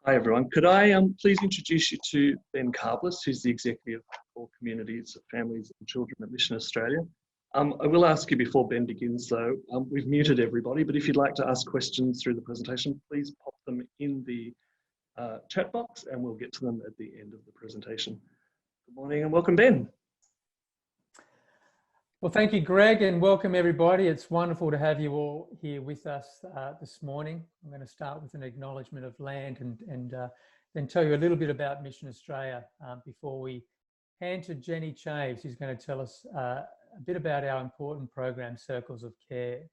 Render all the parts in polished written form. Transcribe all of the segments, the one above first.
Hi everyone. Could I please introduce you to Ben Carblis, who's the Executive for Communities, Families and Children at Mission Australia. I will ask you before Ben begins though, we've muted everybody, but if you'd like to ask questions through the presentation, please pop them in the chat box and we'll get to them at the end of the presentation. Good morning and welcome, Ben. Well, thank you, Greg, and welcome everybody. It's wonderful to have you all here with us this morning. I'm going to start with an acknowledgement of land and then tell you a little bit about Mission Australia before we hand to Jenny Chaves, who's going to tell us a bit about our important program, Circles of Care.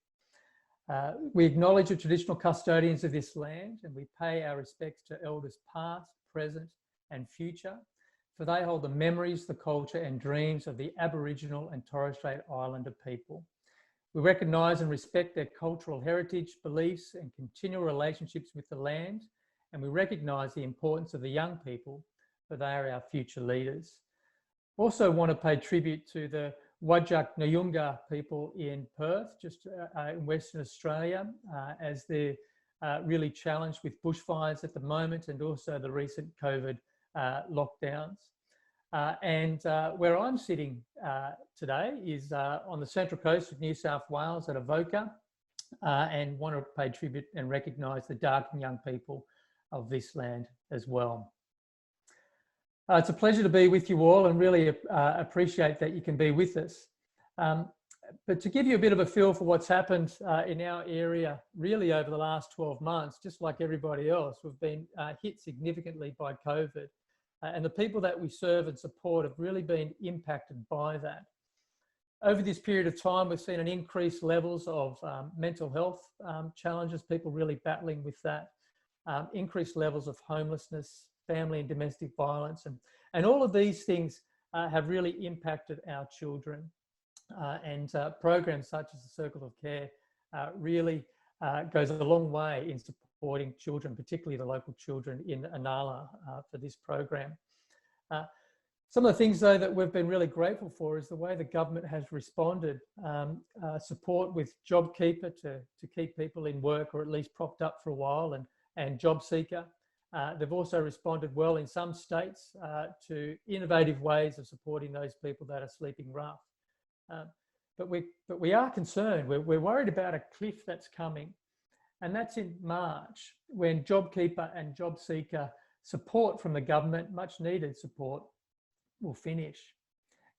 We acknowledge the traditional custodians of this land and we pay our respects to elders past, present and future, for they hold the memories, the culture and dreams of the Aboriginal and Torres Strait Islander people. We recognise and respect their cultural heritage, beliefs and continual relationships with the land, and we recognise the importance of the young people, for they are our future leaders. Also want to pay tribute to the Whadjuk Noongar people in Perth, just in Western Australia, as they're really challenged with bushfires at the moment and also the recent COVID lockdowns. Where I'm sitting today is on the central coast of New South Wales at Avoca, and want to pay tribute and recognise the Darkin young people of this land as well. It's a pleasure to be with you all and really appreciate that you can be with us. But to give you a bit of a feel for what's happened in our area really over the last 12 months, just like everybody else, we've been hit significantly by COVID. And the people that we serve and support have really been impacted by that. Over this period of time, we've seen an increased levels of mental health challenges, people really battling with that, increased levels of homelessness, family and domestic violence, and all of these things have really impacted our children. Programs such as the Circle of Care really goes a long way in supporting children, particularly the local children in Inala for this program. Some of the things though that we've been really grateful for is the way the government has responded. Support with JobKeeper to keep people in work or at least propped up for a while, and JobSeeker. They've also responded well in some states to innovative ways of supporting those people that are sleeping rough. But we are concerned, we're worried about a cliff that's coming. And that's in March, when JobKeeper and JobSeeker support from the government, much needed support, will finish.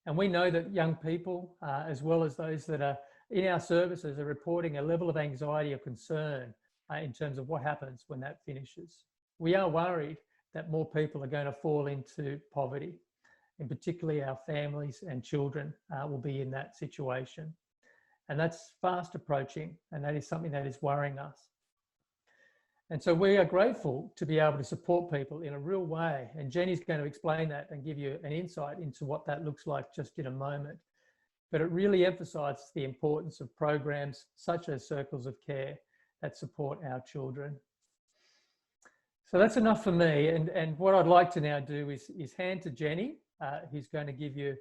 And we know that young people, as well as those that are in our services, are reporting a level of anxiety or concern in terms of what happens when that finishes. We are worried that more people are going to fall into poverty, and particularly our families and children will be in that situation. And that's fast approaching, and that is something that is worrying us. And so we are grateful to be able to support people in a real way. And Jenny's going to explain that and give you an insight into what that looks like just in a moment. But it really emphasises the importance of programs such as Circles of Care that support our children. So that's enough for me. And what I'd like to now do is hand to Jenny, who's going to give you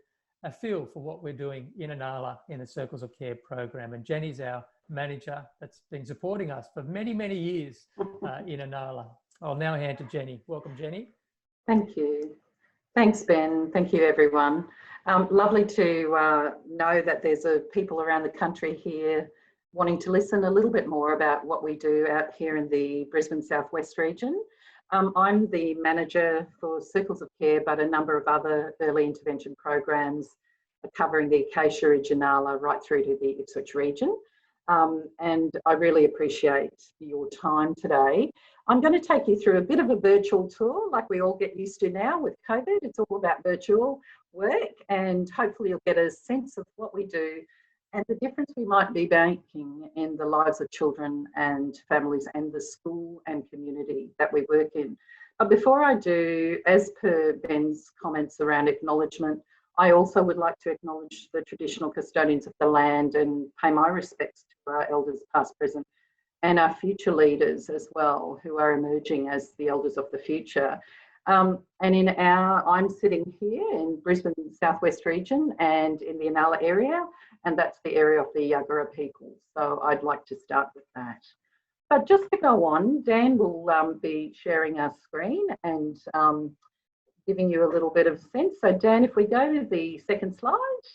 a feel for what we're doing in Inala in the Circles of Care program. And Jenny's our manager that's been supporting us for many, many years in Inala. I'll now hand to Jenny. Welcome, Jenny. Thank you. Thanks, Ben. Thank you, everyone. Lovely to know that there's people around the country here wanting to listen a little bit more about what we do out here in the Brisbane Southwest region. I'm the manager for Circles of Care, but a number of other early intervention programs covering the Acacia Ridge, Inala, right through to the Ipswich region. And I really appreciate your time today. I'm going to take you through a bit of a virtual tour, like we all get used to now with COVID. It's all about virtual work, and hopefully you'll get a sense of what we do and the difference we might be making in the lives of children and families and the school and community that we work in. But before I do, as per Ben's comments around acknowledgement, I also would like to acknowledge the traditional custodians of the land and pay my respects to our elders past, present, and our future leaders as well, who are emerging as the elders of the future. I'm sitting here in Brisbane Southwest region and in the Inala area, and that's the area of the Yuggera people. So I'd like to start with that. But just to go on, Dan will be sharing our screen and giving you a little bit of sense. So Dan, if we go to the second slide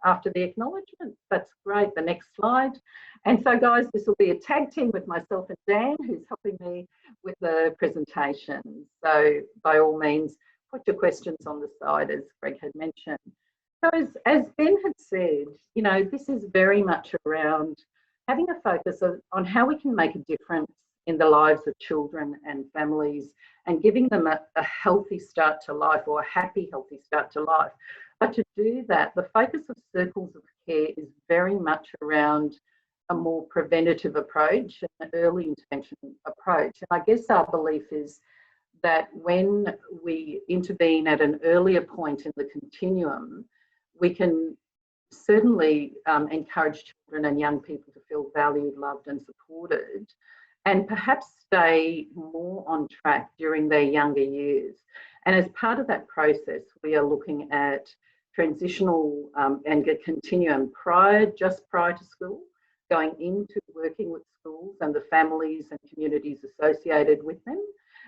after the acknowledgement, that's great, the next slide. And so guys, this will be a tag team with myself and Dan, who's helping me with the presentation. So by all means, put your questions on the side, as Greg had mentioned. So as Ben had said, you know, this is very much around having a focus on how we can make a difference in the lives of children and families and giving them a healthy start to life, or a happy, healthy start to life. But to do that, the focus of Circles of Care is very much around a more preventative approach, an early intervention approach. And I guess our belief is that when we intervene at an earlier point in the continuum, we can certainly encourage children and young people to feel valued, loved and supported, and perhaps stay more on track during their younger years. And as part of that process, we are looking at transitional and a continuum just prior to school, going into working with schools and the families and communities associated with them,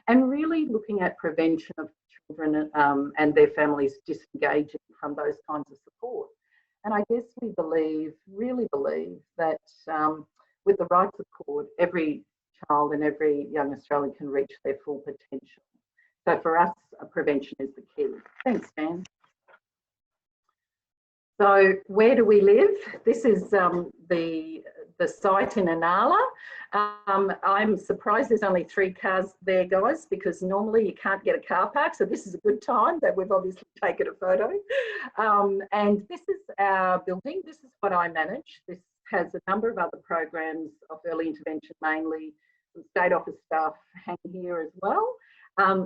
and really looking at prevention of children and their families disengaging from those kinds of support. And I guess we really believe that with the right support, every child and every young Australian can reach their full potential. So for us, prevention is the key. Thanks, Dan. So where do we live? This is the site in Inala. I'm surprised there's only 3 cars there, guys, because normally you can't get a car park. So this is a good time that we've obviously taken a photo. And this is our building. This is what I manage. This has a number of other programs of early intervention, mainly some state office staff hanging here as well.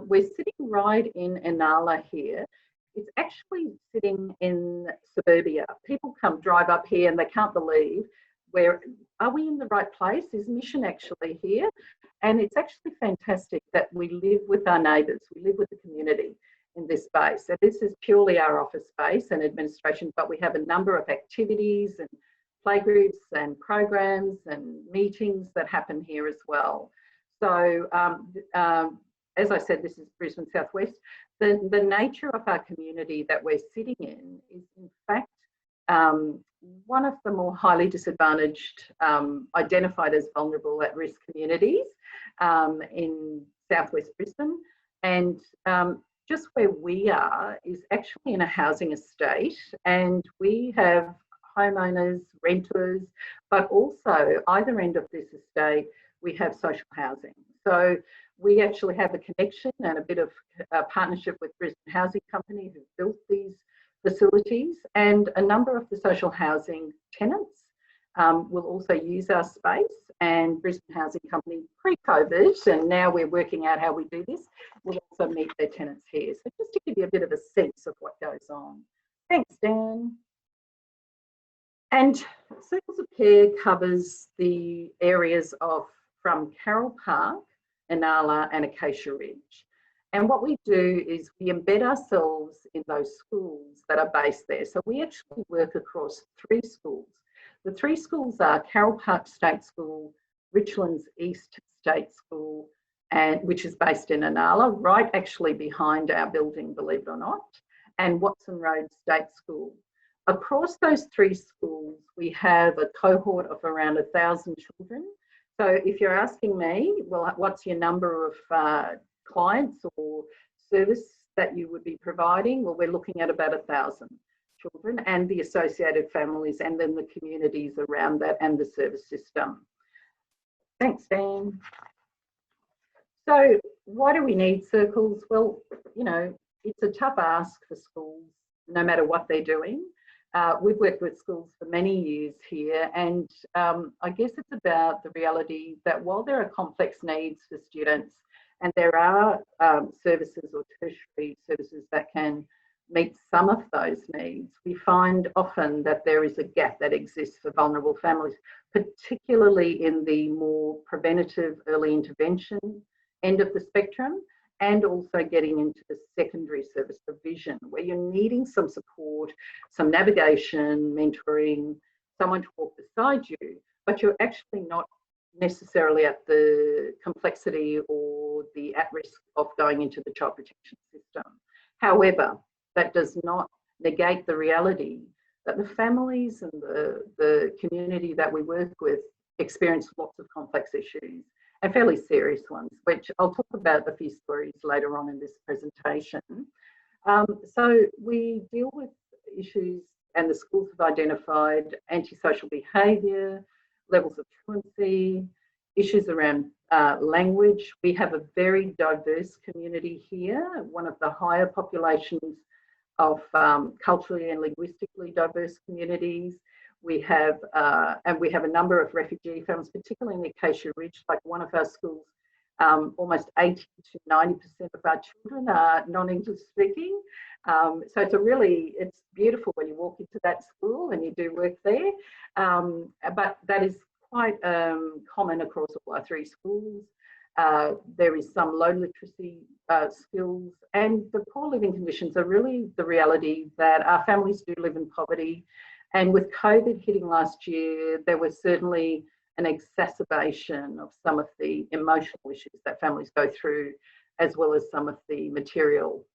We're sitting right in Inala here. It's actually sitting in suburbia. People drive up here and they can't believe, are we in the right place? Is Mission actually here? And it's actually fantastic that we live with our neighbours, we live with the community in this space. So this is purely our office space and administration, but we have a number of activities and playgroups and programs and meetings that happen here as well. So as I said, this is Brisbane Southwest. The nature of our community that we're sitting in is in fact one of the more highly disadvantaged, identified as vulnerable at-risk communities in southwest Brisbane. And just where we are is actually in a housing estate, and we have homeowners, renters, but also either end of this estate, we have social housing. So we actually have a connection and a bit of a partnership with Brisbane Housing Company, who built these facilities, and a number of the social housing tenants will also use our space. And Brisbane Housing Company pre-COVID, and now we're working out how we do this, will also meet their tenants here. So just to give you a bit of a sense of what goes on. Thanks, Dan. And Circles of Care covers the areas from Carroll Park, Inala and Acacia Ridge. And what we do is we embed ourselves in those schools that are based there. So we actually work across 3 schools. The 3 schools are Carroll Park State School, Richlands East State School, which is based in Inala, right actually behind our building, believe it or not, and Watson Road State School. Across those 3 schools, we have a cohort of around 1,000 children. So if you're asking me, well, what's your number of clients or service that you would be providing? Well, we're looking at about 1,000 children and the associated families, and then the communities around that and the service system. Thanks, Dan. So why do we need Circles? Well, you know, it's a tough ask for schools, no matter what they're doing. We've worked with schools for many years here, and I guess it's about the reality that while there are complex needs for students, and there are services or tertiary services that can meet some of those needs, we find often that there is a gap that exists for vulnerable families, particularly in the more preventative early intervention end of the spectrum, and also getting into the secondary service provision, where you're needing some support, some navigation, mentoring, someone to walk beside you, but you're actually not necessarily at the complexity or the at risk of going into the child protection system. However, that does not negate the reality that the families and the community that we work with experience lots of complex issues and fairly serious ones, which I'll talk about a few stories later on in this presentation. So we deal with issues, and the schools have identified antisocial behaviour, levels of truancy, issues around language. We have a very diverse community here, one of the higher populations of culturally and linguistically diverse communities. We have, and we have a number of refugee families, particularly in the Acacia Ridge. Like one of our schools, almost 80 to 90% of our children are non-English speaking. So it's beautiful when you walk into that school and you do work there. But that is quite common across all our three schools. There is some low literacy skills, and the poor living conditions are really the reality that our families do live in poverty. And with COVID hitting last year, there was certainly an exacerbation of some of the emotional issues that families go through, as well as some of the material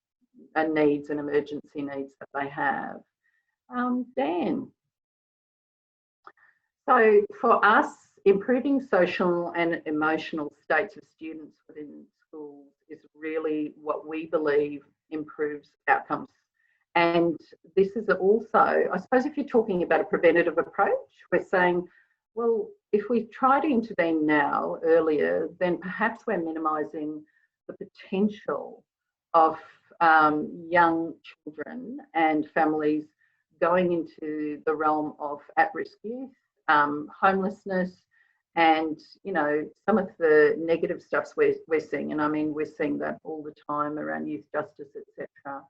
needs and emergency needs that they have. Dan. So for us, improving social and emotional states of students within schools is really what we believe improves outcomes. And this is also, I suppose if you're talking about a preventative approach, we're saying, well, if we try to intervene now, earlier, then perhaps we're minimising the potential of young children and families going into the realm of at-risk youth, homelessness, and, you know, some of the negative stuffs we're seeing. And I mean, we're seeing that all the time around youth justice, etc.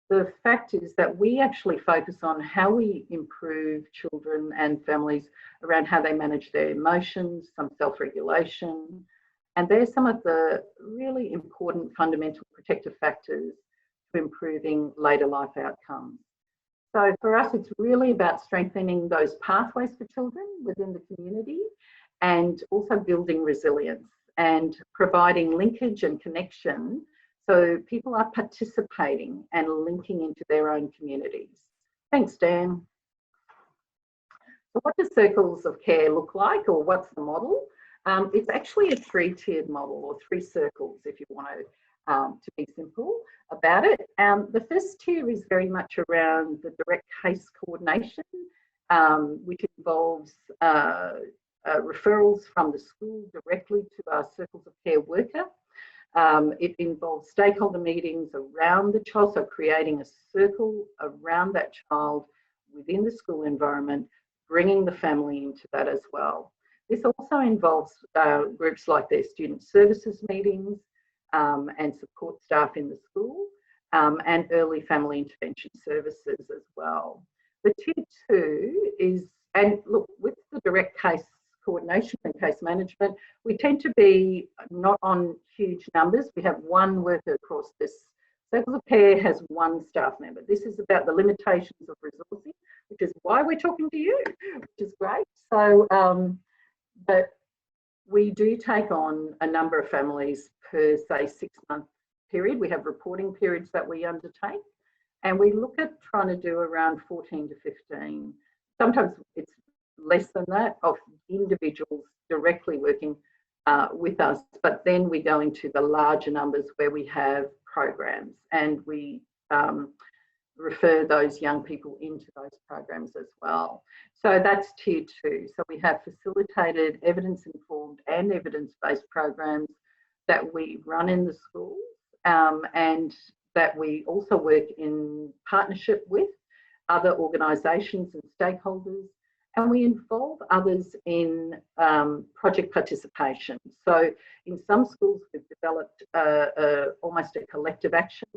The fact is that we actually focus on how we improve children and families around how they manage their emotions, some self-regulation, and they're some of the really important fundamental protective factors to improving later life outcomes. So for us, it's really about strengthening those pathways for children within the community, and also building resilience and providing linkage and connection so people are participating and linking into their own communities. Thanks, Dan. So what do circles of care look like, or what's the model? It's actually a three-tiered model, or three circles, if you want to be simple about it. The first tier is very much around the direct case coordination, which involves referrals from the school directly to our circles of care worker. It involves stakeholder meetings around the child, so creating a circle around that child within the school environment, bringing the family into that as well. This also involves groups like their student services meetings and support staff in the school, and early family intervention services as well. The tier two is, and look, with the direct case coordination and case management, we tend to be not on huge numbers. We have one worker across this. Circles of Care has one staff member. This is about the limitations of resourcing, which is why we're talking to you, which is great. So, but we do take on a number of families per, say, 6-month period. We have reporting periods that we undertake, and we look at trying to do around 14 to 15. Sometimes it's less than that, of individuals directly working with us, but then we go into the larger numbers where we have programs, and we refer those young people into those programs as well. So that's tier two. So we have facilitated, evidence-informed and evidence-based programs that we run in the schools, and that we also work in partnership with other organisations and stakeholders, and we involve others in project participation. So in some schools, we've developed almost a collective action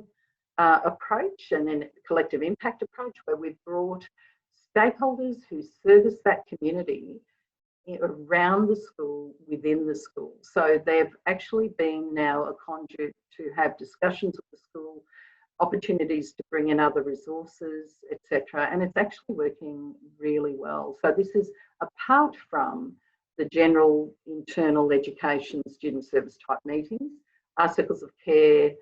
approach, and then a collective impact approach, where we've brought stakeholders who service that community around the school, within the school. So they've actually been now a conduit to have discussions with the school, opportunities to bring in other resources, etc. And it's actually working really well. So this is apart from the general internal education student service type meetings. Our circles of care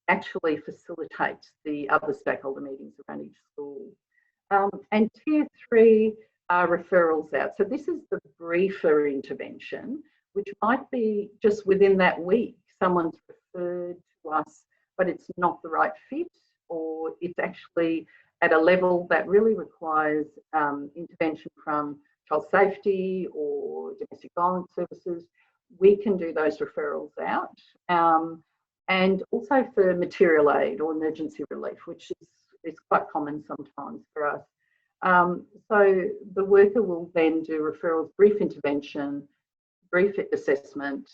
actually facilitate the other stakeholder meetings around each school. And tier 3 are referrals out. So this is the briefer intervention, which might be just within that week, someone's referred to us, but it's not the right fit, or it's actually at a level that really requires intervention from child safety or domestic violence services. We can do those referrals out. And also for material aid or emergency relief, which is quite common sometimes for us. So the worker will then do referrals, brief intervention, brief assessment,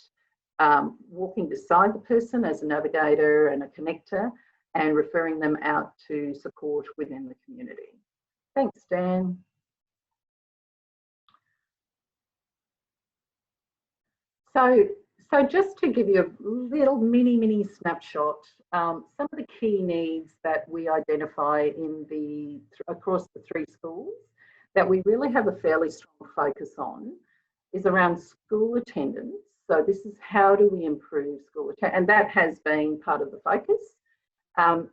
walking beside the person as a navigator and a connector, and referring them out to support within the community. Thanks, Dan. So just to give you a little mini snapshot, some of the key needs that we identify across the 3 schools that we really have a fairly strong focus on is around school attendance. So this is how do we improve school attendance, and that has been part of the focus.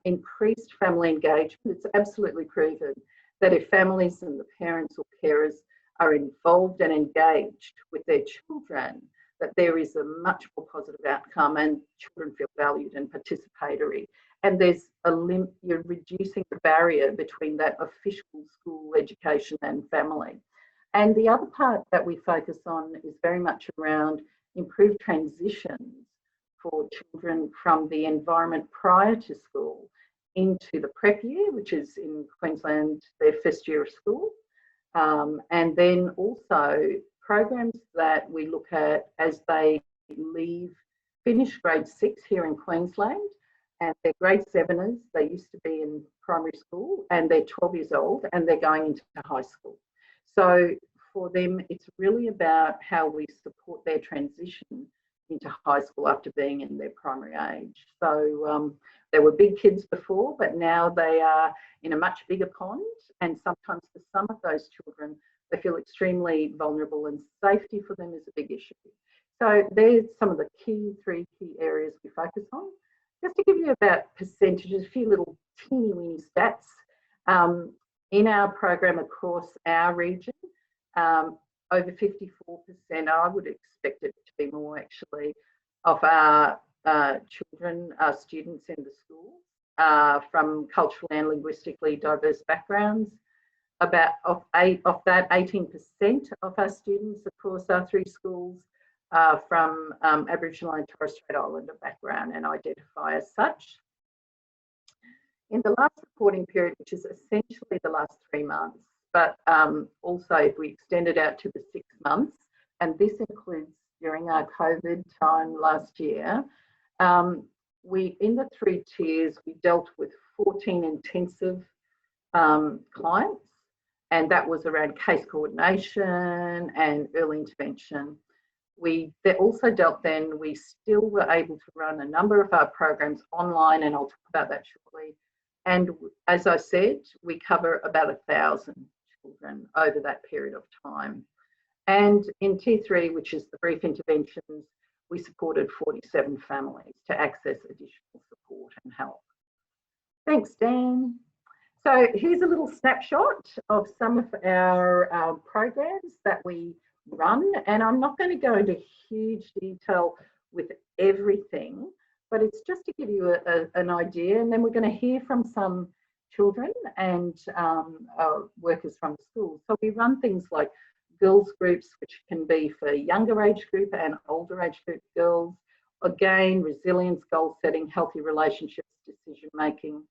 Increased family engagement. It's absolutely proven that if families and the parents or carers are involved and engaged with their children, that there is a much more positive outcome and children feel valued and participatory. And you're reducing the barrier between that official school education and family. And the other part that we focus on is very much around improved transitions for children from the environment prior to school into the prep year, which is in Queensland, their first year of school. And then also programs that we look at as they finish grade 6 here in Queensland, and they're grade 7ers, they used to be in primary school, and they're 12 years old and they're going into high school. So for them, it's really about how we support their transition into high school after being in their primary age. So they were big kids before, but now they are in a much bigger pond, and sometimes for some of those children, they feel extremely vulnerable, and safety for them is a big issue. So there's some of the 3 key areas we focus on. Just to give you about percentages, a few little teeny weeny stats. In our program across our region, over 54%, I would expect it to be more actually, of our children, our students in the school, from culturally and linguistically diverse backgrounds. Of that, 18% of our students across our 3 schools are from Aboriginal and Torres Strait Islander background and identify as such. In the last reporting period, which is essentially the last 3 months, but also if we extend it out to the 6 months, and this includes during our COVID time last year, in the 3 tiers, we dealt with 14 intensive clients, and that was around case coordination and early intervention. We also dealt then, we still were able to run a number of our programs online, and I'll talk about that shortly. And as I said, we cover about 1,000 children over that period of time. And in tier 3, which is the brief interventions, we supported 47 families to access additional support and help. Thanks, Dan. So here's a little snapshot of some of our programs that we run, and I'm not going to go into huge detail with everything, but it's just to give you an idea, and then we're going to hear from some children and workers from schools. So we run things like girls groups, which can be for younger age group and older age group girls. Again, resilience, goal setting, healthy relationships, decision making.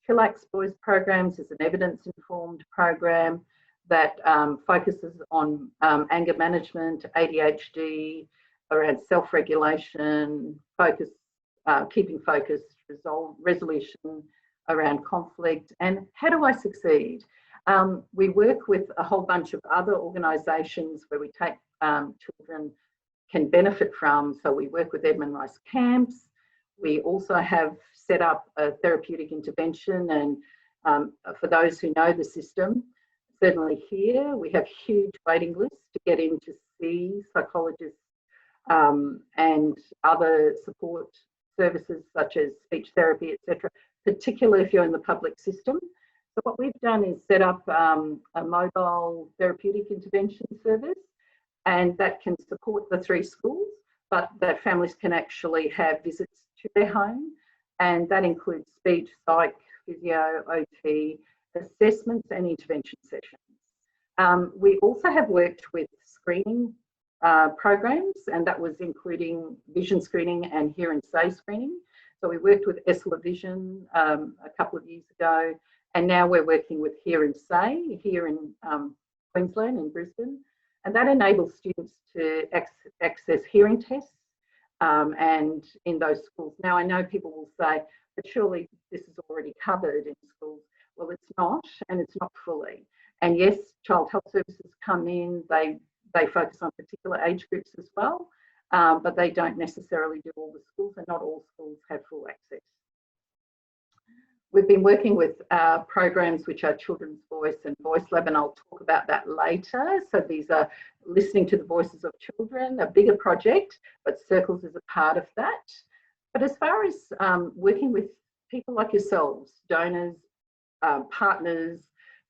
Chillax Boys programs is an evidence-informed program that focuses on anger management, ADHD, around self-regulation, keeping focus, resolution around conflict, and how do I succeed? We work with a whole bunch of other organisations where we take children can benefit from. So we work with Edmund Rice camps. We also have set up a therapeutic intervention, and for those who know the system, certainly here we have huge waiting lists to get into see psychologists and other support services such as speech therapy, etc., particularly if you're in the public system. So what we've done is set up a mobile therapeutic intervention service, and that can support the 3 schools, but that families can actually have visits to their home, and that includes speech, psych, physio, OT, assessments and intervention sessions. We also have worked with screening programs, and that was including vision screening and hear and say screening. So we worked with Esla Vision a couple of years ago, and now we're working with Hear and Say here in Queensland, in Brisbane, and that enables students to access hearing tests and in those schools. Now, I know people will say, but surely this is already covered in schools. Well, it's not, and it's not fully. And yes, child health services come in, they focus on particular age groups as well, but they don't necessarily do all the schools, and not all schools have full access. We've been working with programs which are Children's Voice and Voice Lab, and I'll talk about that later. So these are listening to the voices of children, a bigger project, but Circles is a part of that. But as far as working with people like yourselves, donors, partners,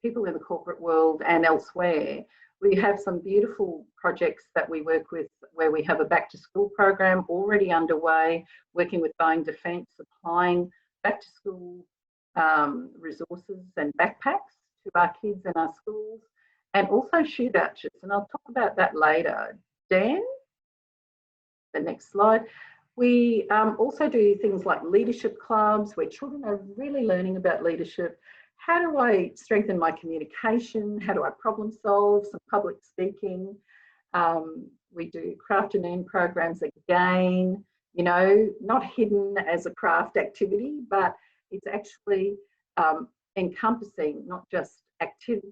people in the corporate world and elsewhere, we have some beautiful projects that we work with where we have a back to school program already underway, working with Boeing Defence, supplying back to school resources and backpacks to our kids in our schools, and also shoe vouchers, and I'll talk about that later. Dan, the next slide. We also do things like leadership clubs where children are really learning about leadership. How do I strengthen my communication? How do I problem solve? Some public speaking. We do craft and earn programs again, you know, not hidden as a craft activity, but it's actually encompassing not just active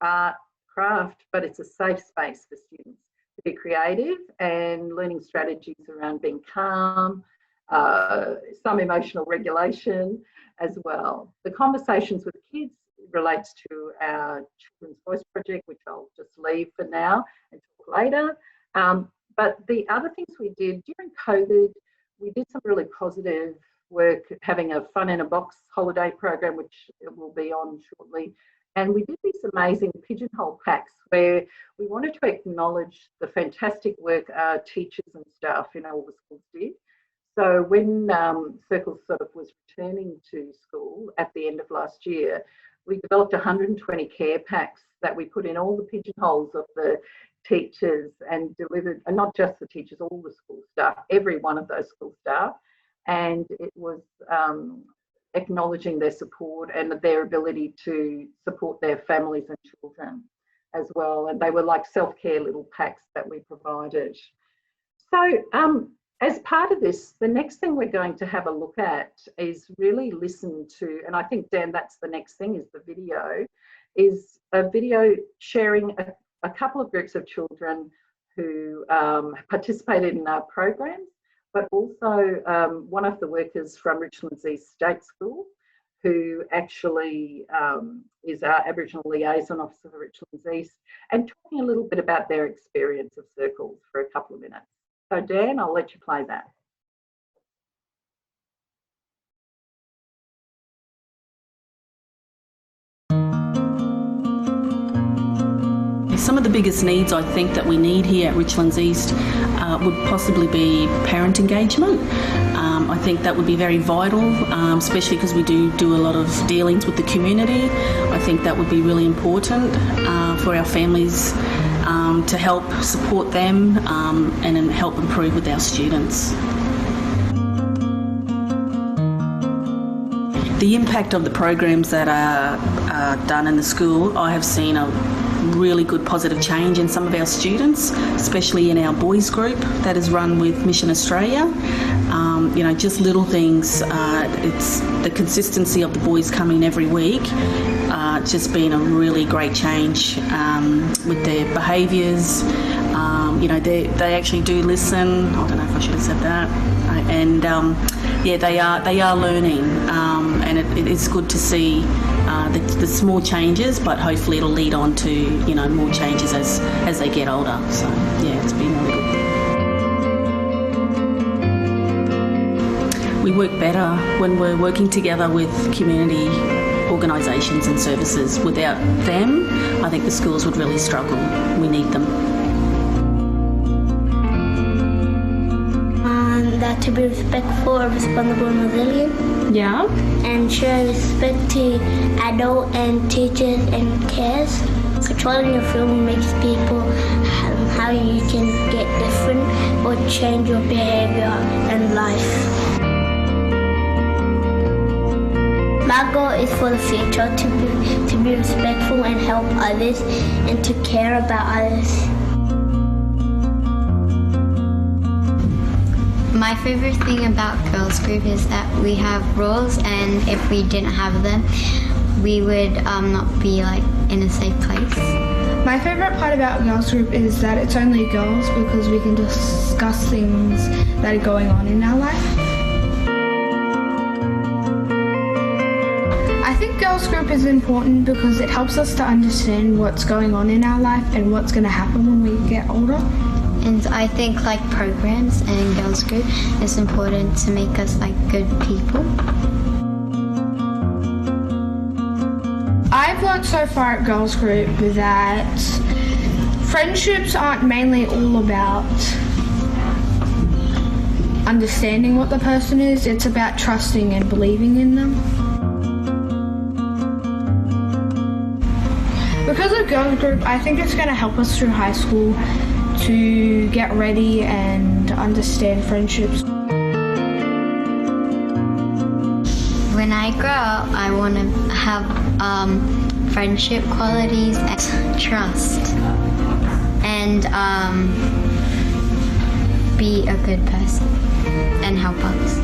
art, craft, but it's a safe space for students to be creative and learning strategies around being calm, some emotional regulation as well. The conversations with kids relates to our Children's Voice project, which I'll just leave for now and talk later. But the other things we did during COVID, we did some really positive work, having a fun in a box holiday program, which it will be on shortly. And we did these amazing pigeonhole packs where we wanted to acknowledge the fantastic work our teachers and staff in all the schools did. So when Circles sort of was returning to school at the end of last year, we developed 120 care packs that we put in all the pigeonholes of the teachers and delivered, and not just the teachers, all the school staff, every one of those school staff. And it was acknowledging their support and their ability to support their families and children as well. And they were like self-care little packs that we provided. So as part of this, the next thing we're going to have a look at is really listen to, and I think, Dan, that's the next thing, is the video, is a video sharing a couple of groups of children who participated in our programs, but also one of the workers from Richlands East State School, who actually is our Aboriginal Liaison Officer for Richlands East, and talking a little bit about their experience of Circles for a couple of minutes. So Dan, I'll let you play that. Some of the biggest needs I think that we need here at Richlands East would possibly be parent engagement. I think that would be very vital, especially because we do a lot of dealings with the community. I think that would be really important for our families to help support them and help improve with our students. The impact of the programs that are done in the school, I have seen a really good positive change in some of our students, especially in our boys group that is run with Mission Australia. You know, just little things. It's the consistency of the boys coming every week. Just been a really great change with their behaviours. you know, they actually do listen. I don't know if I should have said that. And yeah, they are learning, and it is good to see the small changes, but hopefully it'll lead on to, you know, more changes as they get older. So yeah, it's been really good. We work better when we're working together with community organisations and services. Without them, I think the schools would really struggle. We need them. That to be respectful, responsible and resilient. Yeah. And show respect to adult and teachers and cares. Controlling your film makes people how you can get different or change your behaviour and life. My goal is for the future to be respectful and help others and to care about others. My favourite thing about girls group is that we have rules, and if we didn't have them, we would not be like in a safe place. My favourite part about girls group is that it's only girls, because we can discuss things that are going on in our life. I think girls group is important because it helps us to understand what's going on in our life and what's going to happen when we get older. And I think like programs and girls group is important to make us like good people. I've learned so far at girls group that friendships aren't mainly all about understanding what the person is, it's about trusting and believing in them. Because of girls group, I think it's going to help us through high school to get ready and understand friendships. When I grow up, I want to have friendship qualities, trust, and be a good person and help others.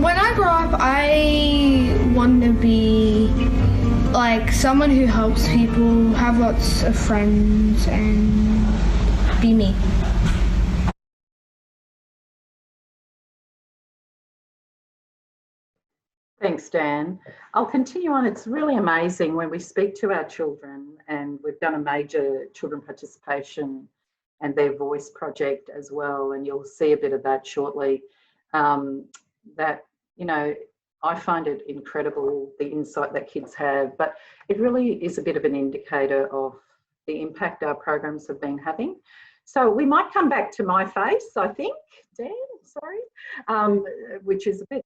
When I grow up, I want to be like someone who helps people, have lots of friends, and be me. Thanks, Dan. I'll continue on. It's really amazing when we speak to our children, and we've done a major children participation and their voice project as well, and you'll see a bit of that shortly. That, you know, I find it incredible, the insight that kids have, but it really is a bit of an indicator of the impact our programs have been having. So we might come back to my face, I think, Dan, sorry, which is a bit,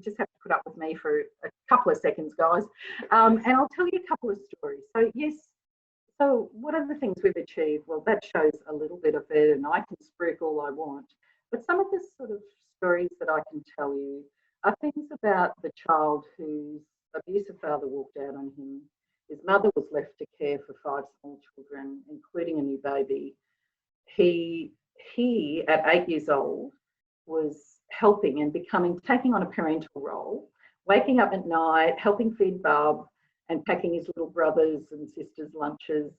just have to put up with me for a couple of seconds, guys. And I'll tell you a couple of stories. So yes, so what are the things we've achieved? Well, that shows a little bit of it, and I can spruik all I want. But some of the sort of stories that I can tell you are things about the child whose abusive father walked out on him. His mother was left to care for 5 small children, including a new baby. He at 8 years old was helping and taking on a parental role, waking up at night, helping feed Bub and packing his little brothers and sisters' lunches.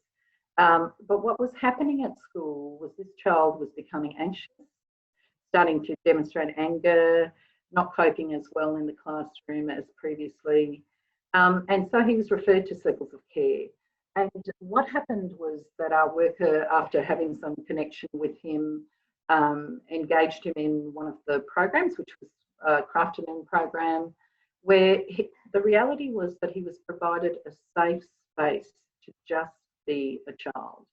But what was happening at school was this child was becoming anxious, starting to demonstrate anger, not coping as well in the classroom as previously. And so he was referred to circles of care. And what happened was that our worker, after having some connection with him, engaged him in one of the programs, which was a Craft and Learn program, where the reality was that he was provided a safe space to just be a child,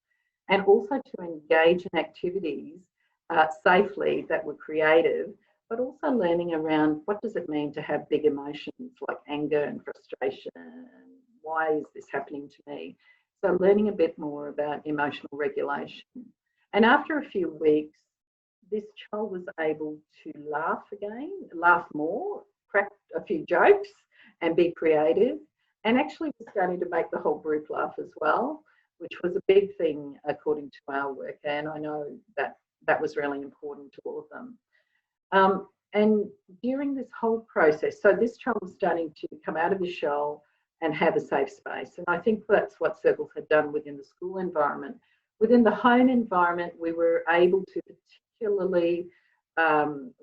and also to engage in activities safely that were creative, but also learning around what does it mean to have big emotions like anger and frustration, and why is this happening to me? So learning a bit more about emotional regulation. And after a few weeks, this child was able to laugh again, laugh more, crack a few jokes and be creative, and actually was starting to make the whole group laugh as well, which was a big thing according to our work. And I know that that was really important to all of them. And during this whole process, so this child was starting to come out of his shell and have a safe space. And I think that's what Circles had done within the school environment, Within the home environment, we were able to, particularly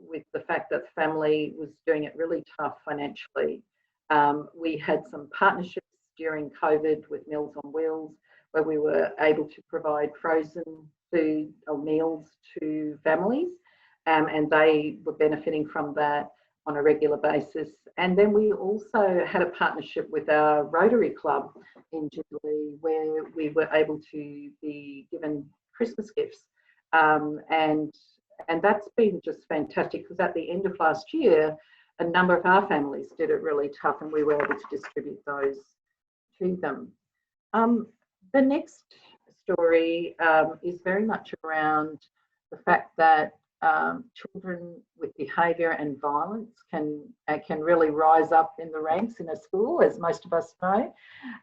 with the fact that the family was doing it really tough financially, we had some partnerships during COVID with Meals on Wheels, where we were able to provide frozen food or meals to families, and they were benefiting from that on a regular basis. And then we also had a partnership with our Rotary Club in Jubilee, where we were able to be given Christmas gifts. And that's been just fantastic, because at the end of last year, a number of our families did it really tough, and we were able to distribute those to them. The next story is very much around the fact that children with behaviour and violence can really rise up in the ranks in a school, as most of us know.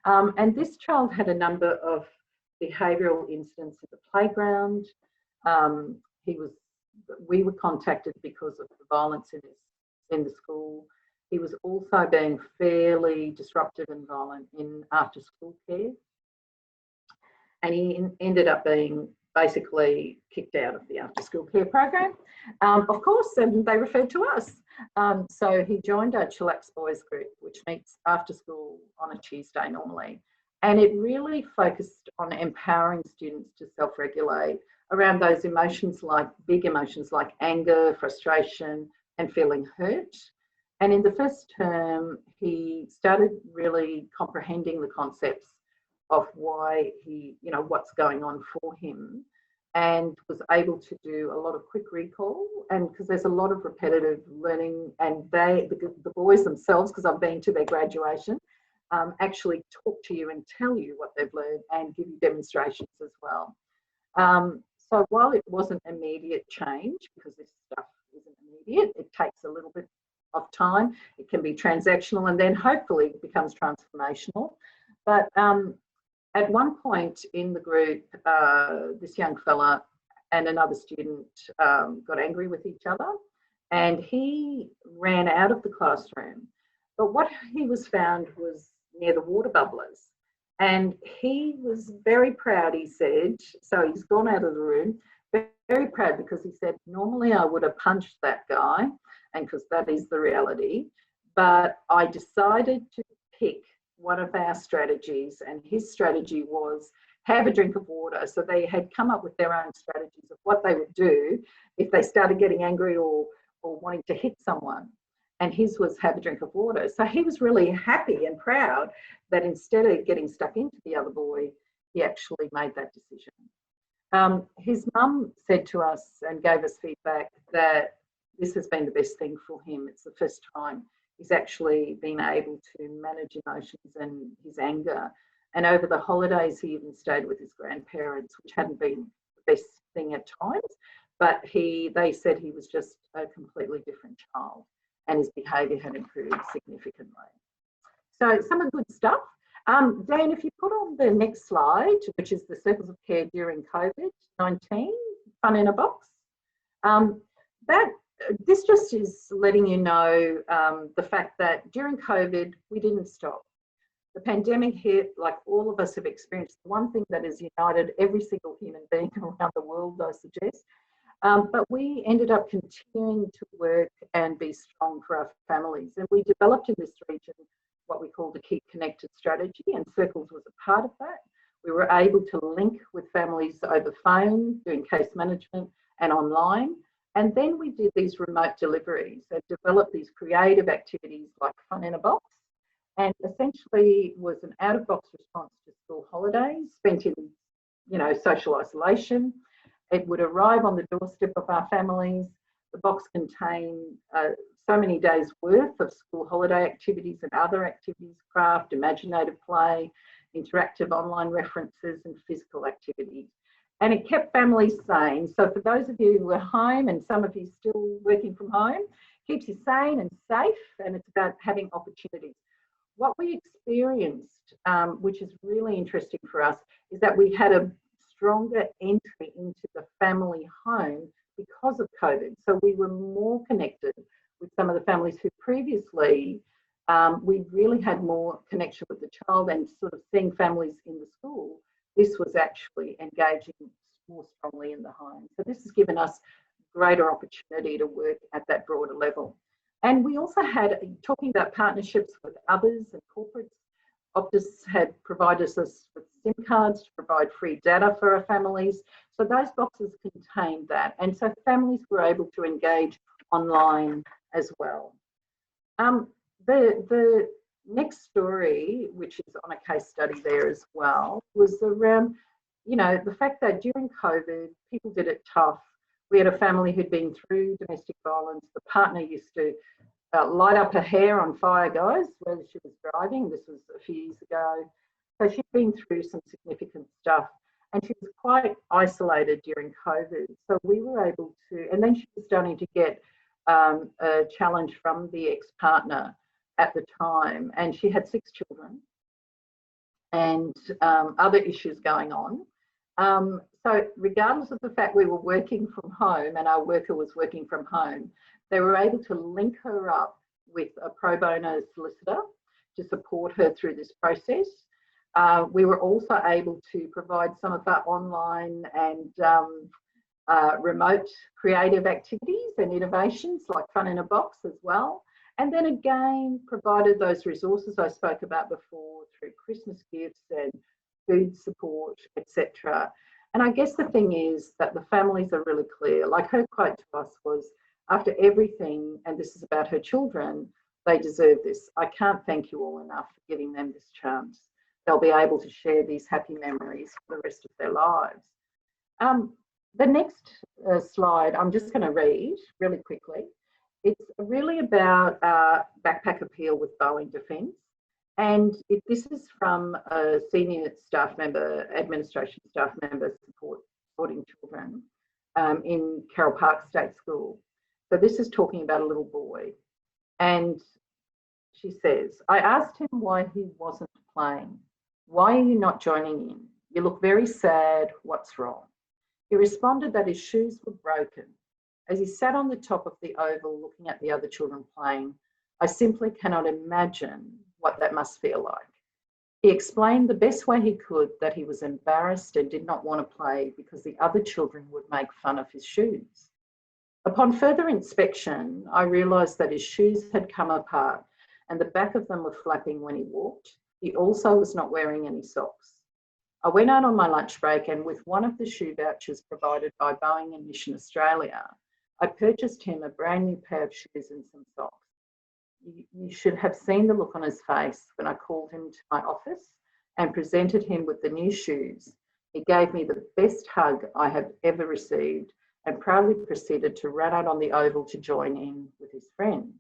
And this child had a number of behavioural incidents in the playground. We were contacted because of the violence in the school. He was also being fairly disruptive and violent in after-school care. And he ended up being basically kicked out of the after-school care program, of course, and they referred to us. So he joined our Chillax Boys group, which meets after school on a Tuesday normally. And it really focused on empowering students to self-regulate around those emotions, like big emotions like anger, frustration, and feeling hurt. And in the first term, he started really comprehending the concepts of why what's going on for him, and was able to do a lot of quick recall. And because there's a lot of repetitive learning, and the boys themselves, because I've been to their graduation, actually talk to you and tell you what they've learned and give you demonstrations as well. So while it wasn't immediate change, because this stuff isn't immediate, it takes a little bit of time. It can be transactional, and then hopefully it becomes transformational. But at one point in the group, this young fella and another student got angry with each other, and he ran out of the classroom. But what he was found was near the water bubblers. And he was very proud, he said. So he's gone out of the room, very proud, because he said, normally I would have punched that guy, and because that is the reality. But I decided to pick one of our strategies, and his strategy was have a drink of water. So they had come up with their own strategies of what they would do if they started getting angry or wanting to hit someone. And his was have a drink of water. So he was really happy and proud that instead of getting stuck into the other boy, he actually made that decision. His mum said to us and gave us feedback that this has been the best thing for him. It's the first time he's actually been able to manage emotions and his anger. And over the holidays, he even stayed with his grandparents, which hadn't been the best thing at times, but they said he was just a completely different child, and his behaviour had improved significantly. So some of the good stuff. Dan, if you put on the next slide, which is the circles of care during COVID-19, fun in a box. This just is letting you know the fact that during COVID, we didn't stop. The pandemic hit, like all of us have experienced, the one thing that has united every single human being around the world, I suggest. But we ended up continuing to work and be strong for our families. And we developed in this region what we call the Keep Connected strategy, and Circles was a part of that. We were able to link with families over phone, doing case management and online. And then we did these remote deliveries and developed these creative activities like Fun in a Box, and essentially was an out-of-box response to school holidays spent in, social isolation. It would arrive on the doorstep of our families. The box contained so many days worth of school holiday activities and other activities, craft, imaginative play, interactive online references, and physical activities. And it kept families sane. So for those of you who are home, and some of you still working from home, keeps you sane and safe, and it's about having opportunities. What we experienced, which is really interesting for us, is that we had a stronger entry into the family home because of COVID. So we were more connected with some of the families who previously we really had more connection with the child, and sort of seeing families in the school this was actually engaging more strongly in the home. So this has given us greater opportunity to work at that broader level. And we also had, talking about partnerships with others and corporates, Optus had provided us with SIM cards to provide free data for our families. So those boxes contained that. And so families were able to engage online as well. The next story, which is on a case study there as well, was around, you know, the fact that during COVID, people did it tough. We had a family who'd been through domestic violence. The partner used to light up her hair on fire, guys, when she was driving. This was a few years ago. So she'd been through some significant stuff, and she was quite isolated during COVID. So we were able to, and then she was starting to get a challenge from the ex-partner at the time, and she had 6 children and other issues going on. So regardless of the fact we were working from home and our worker was working from home, they were able to link her up with a pro bono solicitor to support her through this process. We were also able to provide some of our online and remote creative activities and innovations like Fun in a Box as well. And then again, provided those resources I spoke about before through Christmas gifts and food support, etc. And I guess the thing is that the families are really clear. Like her quote to us was, after everything, and this is about her children, they deserve this. I can't thank you all enough for giving them this chance. They'll be able to share these happy memories for the rest of their lives. The next slide, I'm just going to read really quickly. It's really about backpack appeal with Boeing Defence. And this is from a senior staff member, administration staff member supporting children in Carroll Park State School. So this is talking about a little boy. And she says, I asked him why he wasn't playing. Why are you not joining in? You look very sad. What's wrong? He responded that his shoes were broken. As he sat on the top of the oval looking at the other children playing, I simply cannot imagine what that must feel like. He explained the best way he could that he was embarrassed and did not want to play because the other children would make fun of his shoes. Upon further inspection, I realised that his shoes had come apart and the back of them were flapping when he walked. He also was not wearing any socks. I went out on my lunch break and with one of the shoe vouchers provided by Boeing and Mission Australia, I purchased him a brand new pair of shoes and some socks. You should have seen the look on his face when I called him to my office and presented him with the new shoes. He gave me the best hug I have ever received and proudly proceeded to run out on the oval to join in with his friends.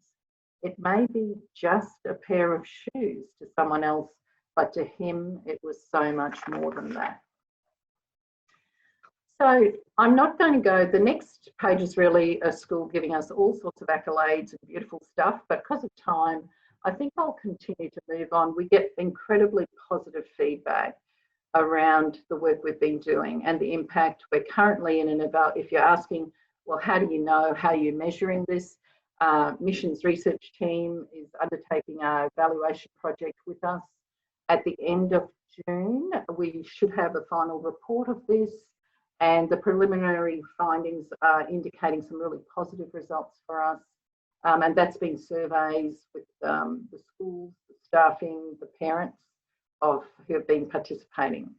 It may be just a pair of shoes to someone else, but to him, it was so much more than that. So I'm not going to go, the next page is really a school giving us all sorts of accolades and beautiful stuff, but because of time, I think I'll continue to move on. We get incredibly positive feedback around the work we've been doing and the impact. We're currently in if you're asking, well, how do you know, how are you measuring this? Mission's research team is undertaking our evaluation project with us. At the end of June, we should have a final report of this. And the preliminary findings are indicating some really positive results for us. And that's been surveys with the schools, the staffing, the parents who have been participating.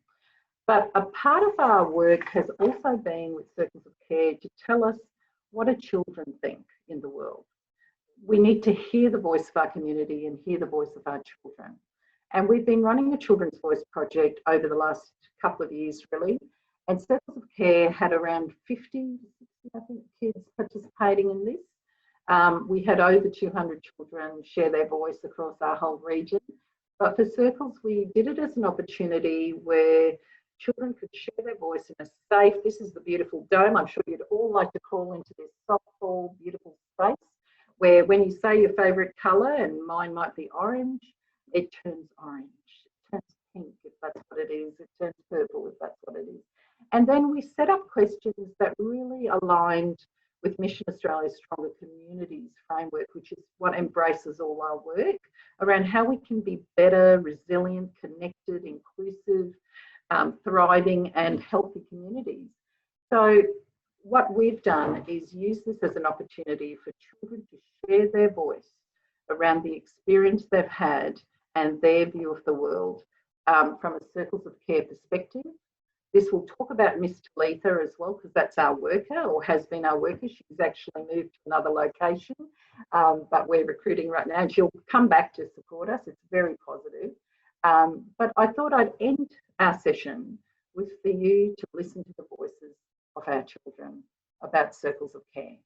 But a part of our work has also been with Circles of Care to tell us what do children think in the world. We need to hear the voice of our community and hear the voice of our children. And we've been running a Children's Voice project over the last couple of years, really. And Circles of Care had around 50, I think, kids participating in this. We had over 200 children share their voice across our whole region. But for Circles, we did it as an opportunity where children could share their voice in a safe, this is the beautiful dome, I'm sure you'd all like to crawl into this soft-ball, beautiful space, where when you say your favourite colour, and mine might be orange, it turns orange, it turns pink if that's what it is, it turns purple if that's what it is. And then we set up questions that really aligned with Mission Australia's Stronger Communities framework, which is what embraces all our work around how we can be better, resilient, connected, inclusive, thriving and healthy communities. So what we've done is use this as an opportunity for children to share their voice around the experience they've had and their view of the world from a Circles of Care perspective. This will talk about Miss Talitha as well, because that's our worker, or has been our worker. She's actually moved to another location, but we're recruiting right now, and she'll come back to support us. It's very positive. But I thought I'd end our session with for you to listen to the voices of our children about Circles of Care.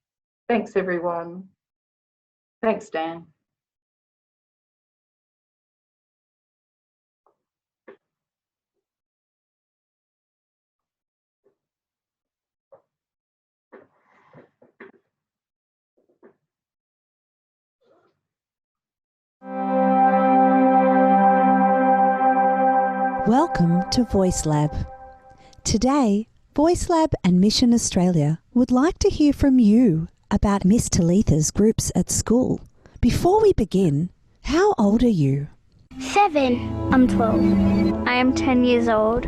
Thanks, everyone. Thanks, Dan. Welcome to Voice Lab. Today, Voice Lab and Mission Australia would like to hear from you about Miss Talitha's groups at school. Before we begin, how old are you? 7. I'm 12. I am 10 years old.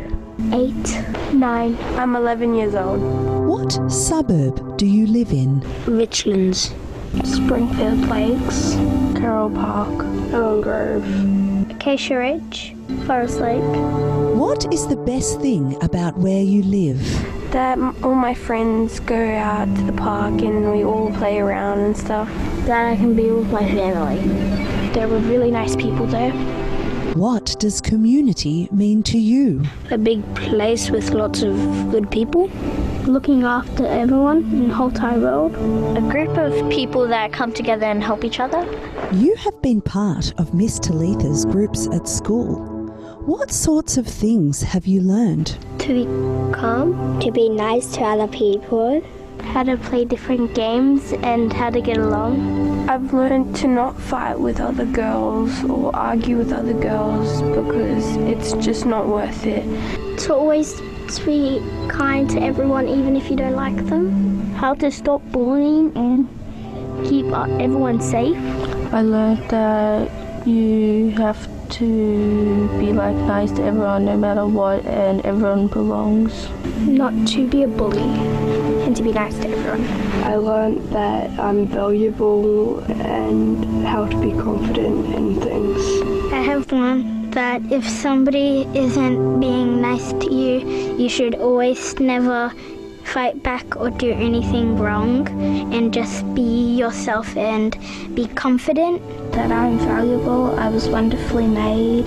8. 9. I'm 11 years old. What suburb do you live in? Richlands. Springfield Lakes, Carroll Park, Owen Grove, Acacia Ridge. Forest Lake. What is the best thing about where you live? That all my friends go out to the park and we all play around and stuff. That I can be with my family. There were really nice people there. What does community mean to you? A big place with lots of good people. Looking after everyone in the whole entire world. A group of people that come together and help each other. You have been part of Miss Talitha's groups at school. What sorts of things have you learned? To be calm, to be nice to other people, how to play different games and how to get along. I've learned to not fight with other girls or argue with other girls because it's just not worth it. To always be kind to everyone even if you don't like them. How to stop bullying and keep everyone safe. I learned that you have to be nice to everyone no matter what, and everyone belongs. Not to be a bully and to be nice to everyone. I learned that I'm valuable and how to be confident in things. I have learned that if somebody isn't being nice to you, you should always never fight back or do anything wrong and just be yourself and be confident. That I'm valuable, I was wonderfully made,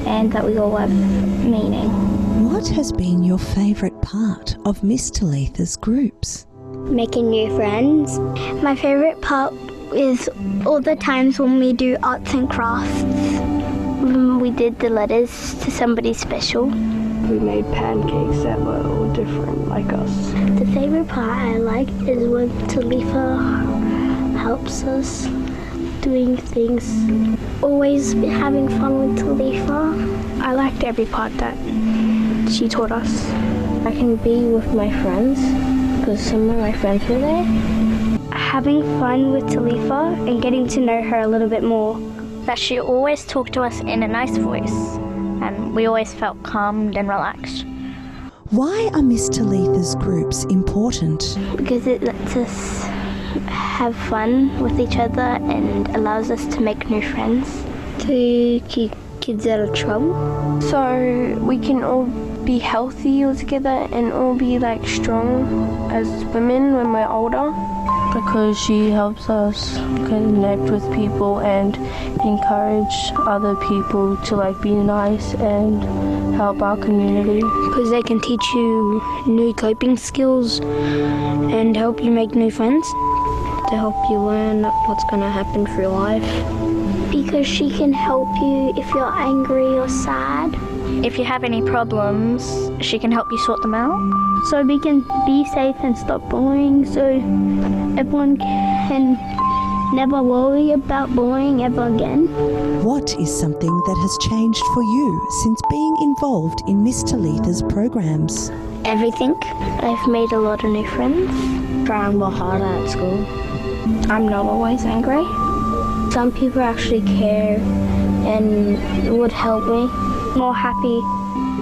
and that we all have meaning. What has been your favourite part of Miss Talitha's groups? Making new friends. My favourite part is all the times when we do arts and crafts. When we did the letters to somebody special. We made pancakes that were all different like us. The favourite part I like is when Talitha helps us doing things. Always having fun with Talitha. I liked every part that she taught us. I can be with my friends because some of my friends were there. Having fun with Talitha and getting to know her a little bit more. That she always talked to us in a nice voice and we always felt calmed and relaxed. Why are Miss Talitha's groups important? Because it lets us have fun with each other and allows us to make new friends. To keep kids out of trouble. So we can all be healthy all together and all be strong as women when we're older. Because she helps us connect with people and encourage other people to be nice and help our community. Because they can teach you new coping skills and help you make new friends. To help you learn what's going to happen for your life. Because she can help you if you're angry or sad. If you have any problems, she can help you sort them out. So we can be safe and stop bullying, so everyone can never worry about bullying ever again. What is something that has changed for you since being involved in Miss Talitha's programs? Everything. I've made a lot of new friends. Trying more harder at school. I'm not always angry. Some people actually care and would help me. More happy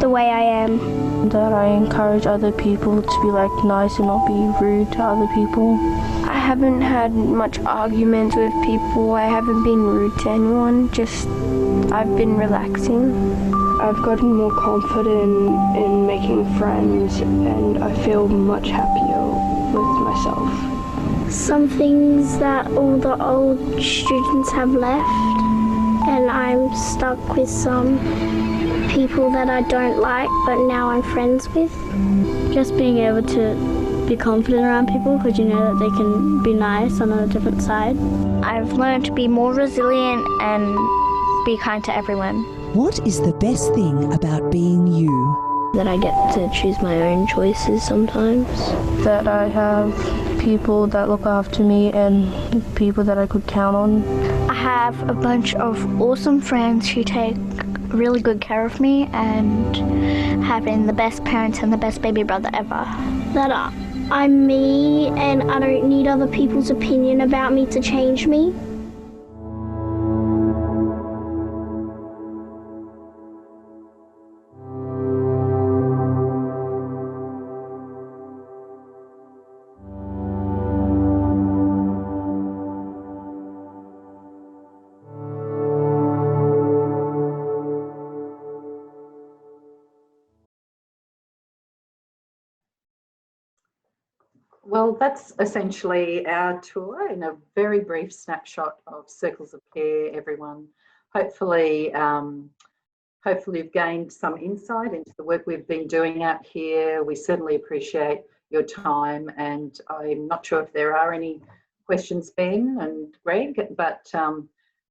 the way I am. That I encourage other people to be like nice and not be rude to other people. I haven't had much arguments with people. I haven't been rude to anyone, just I've been relaxing. I've gotten more confident in making friends and I feel much happier with myself. Some things that all the old students have left, and I'm stuck with some people that I don't like but now I'm friends with. Just being able to be confident around people because you know that they can be nice on a different side. I've learned to be more resilient and be kind to everyone. What is the best thing about being you? That I get to choose my own choices sometimes. That I have people that look after me and people that I could count on. I have a bunch of awesome friends who take really good care of me, and having the best parents and the best baby brother ever. That I'm me and I don't need other people's opinion about me to change me. Well, that's essentially our tour in a very brief snapshot of Circles of Care, everyone. Hopefully, hopefully you've gained some insight into the work we've been doing out here. We certainly appreciate your time, and I'm not sure if there are any questions, Ben and Greg, but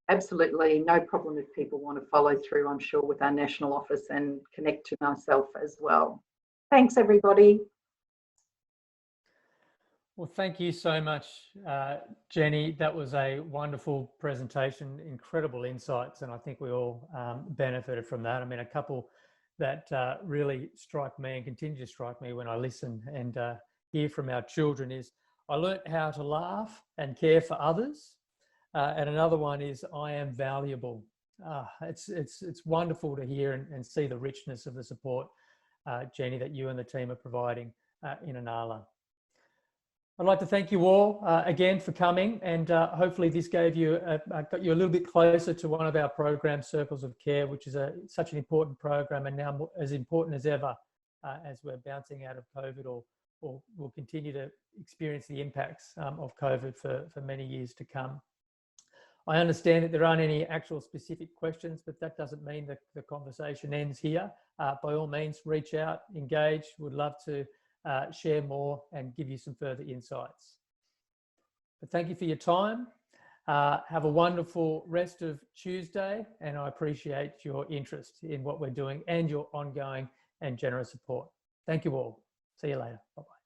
absolutely no problem if people want to follow through, I'm sure, with our national office and connect to myself as well. Thanks, everybody. Well, thank you so much, Jenny. That was a wonderful presentation, incredible insights, and I think we all benefited from that. I mean, a couple that really strike me and continue to strike me when I listen and hear from our children is, I learnt how to laugh and care for others, and another one is, I am valuable. It's wonderful to hear and see the richness of the support, Jenny, that you and the team are providing in Inala. I'd like to thank you all again for coming, and hopefully this gave you got you a little bit closer to one of our programs, Circles of Care, which is such an important program, and now as important as ever as we're bouncing out of COVID, or will continue to experience the impacts of COVID for many years to come. I understand that there aren't any actual specific questions, but that doesn't mean that the conversation ends here. By all means, reach out, engage. Would love to share more and give you some further insights. But thank you for your time. Have a wonderful rest of Tuesday, and I appreciate your interest in what we're doing and your ongoing and generous support. Thank you all. See you later. Bye-bye.